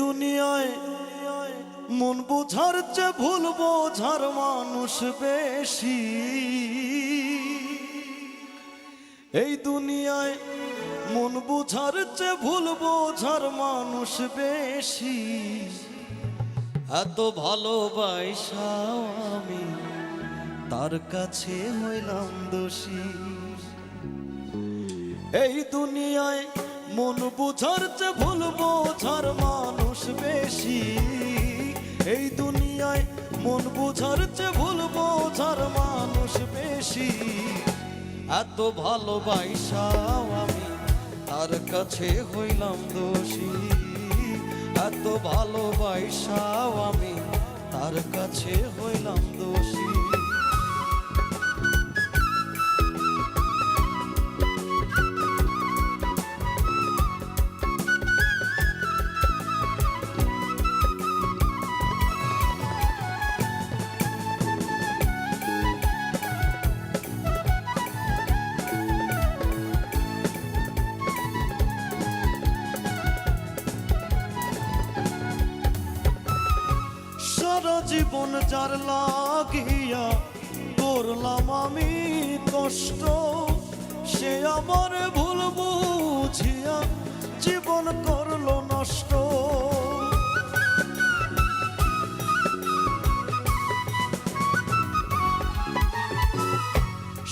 দুনিয়ায় মন বোঝার চেয়ে ভুল বোঝার মানুষ বেশি। এই দুনিয়ায় মন বোঝার চেয়ে ভুল বোঝার মানুষ বেশি। এত ভালোবাসাও আমি তার কাছে হইলাম দোষী। এই দুনিয়ায় মন বোঝার চেয়ে ভুল বোঝার মানুষ বেশি। এই দুনিয়ায় মন বোঝার চেয়ে ভুল বোঝার মানুষ বেশি। এত ভালোবাসাও আমি তার কাছে হইলাম দোষী। এত ভালোবাসাও আমি তার কাছে হইলাম দোষী। সারা জীবন যার লাগিয়া করলাম আমি কষ্ট, সে আমার ভুল বুঝিয়া জীবন করলো নষ্ট।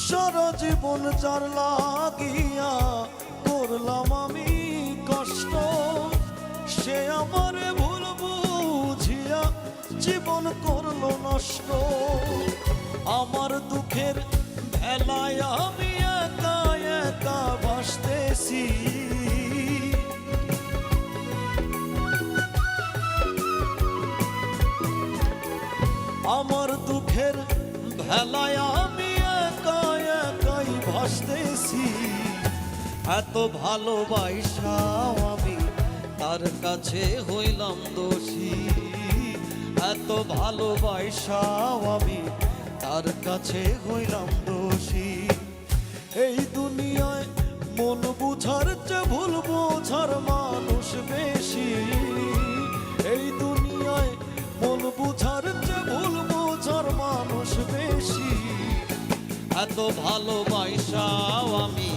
সারা জীবন যার লাগিয়া করলাম আমি কষ্ট, সে আমার ভুল বুঝিয়া জীবন করলো নষ্ট। আমার দুঃখের ভেলায় আমি একা একা ভাসতেছি। আমার দুঃখের ভেলায় আমি একা একাই ভাসতেছি। এত ভালোবাসাও আমি তার কাছে হইলাম দোষী। এত ভালোবাসাও আমি তার কাছে হইলাম দোষী। এই দুনিয়ায় মন বুঝার চেয়ে ভুল বোঝার মানুষ বেশি। এই দুনিয়ায় মন বুঝার চেয়ে ভুল বোঝার মানুষ বেশি। এত ভালোবাসাও আমি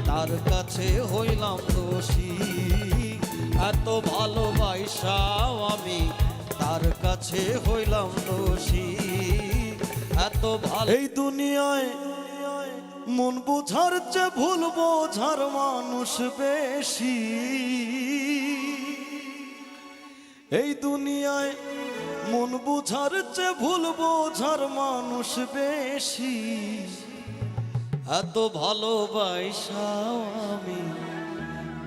তার কাছে হইলাম দোষী। এত ভালোবাসাও আমি তার কাছে হইলাম দোষী। এত ভালো এই দুনিয়ায় মন বোঝার চেয়ে ভুল বোঝার মানুষ বেশি। এই দুনিয়ায় মন বোঝার চেয়ে ভুল বোঝার মানুষ বেশি। এত ভালোবাসাও আমি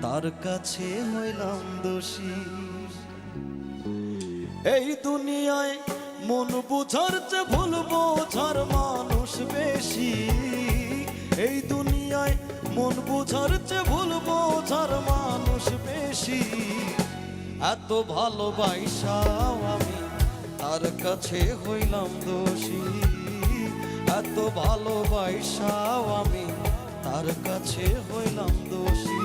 তার কাছে হইলাম দোষী। এই দুনিয়ায় মন বোঝার চেয়ে ভুল বোঝার মানুষ বেশি। এই দুনিয়ায় মন বোঝার চেয়ে ভুল বোঝার মানুষ বেশি। এত ভালোবাসাও আমি তার কাছে হইলাম দোষী। এত ভালোবাসাও আমি তার কাছে হইলাম দোষী।